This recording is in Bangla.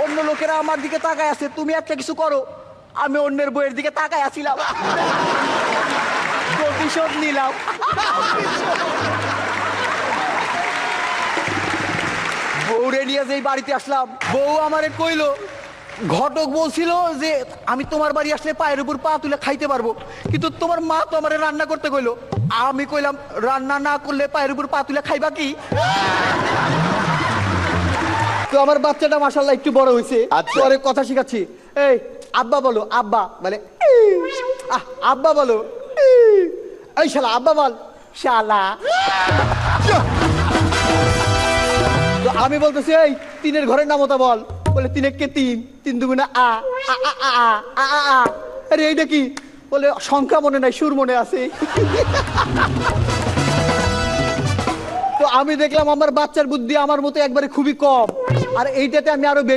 অন্য লোকেরা আমার দিকে তাকায় আছে, তুমি একটা কিছু করো। আমি অন্যের বইয়ের দিকে তাকায় আছিলাম, প্রতিশোধ নিলাম। বউরে নিয়ে যেই বাড়িতে আসলাম, বউ আমারে কইলো, ঘটক বলছিল যে আমি তোমার বাড়ি আসলে পায়ের উপর পা তুলে খাইতে পারবো, কিন্তু তোমার মা তো আমারে রান্না করতে কইলো। আমি কইলাম রান্না না করলে পায়ের উপর পা তুলে খাইবা কি? তো আমার বাচ্চাটা মাশাআল্লাহ একটু বড় হয়েছে, পরে কথা শিখাচ্ছি। এই আব্বা বলো, আব্বা বলে আব্বা বলো, এই শালা আব্বা বল, শালা। তো আমি বলতেছি এই তিনের ঘরের নামতা বল, বলে তিন একে তিন, তিন দুগুণে আ আ আ আ আ আ আ। আরে এইটা কি? বলে সংখ্যা মনে নাই, সুর মনে আছে। তো আমি দেখলাম আমার বাচ্চার বুদ্ধি আমার মতো একবারে খুবই কম, আর এইটাতে আমি আরো বেশি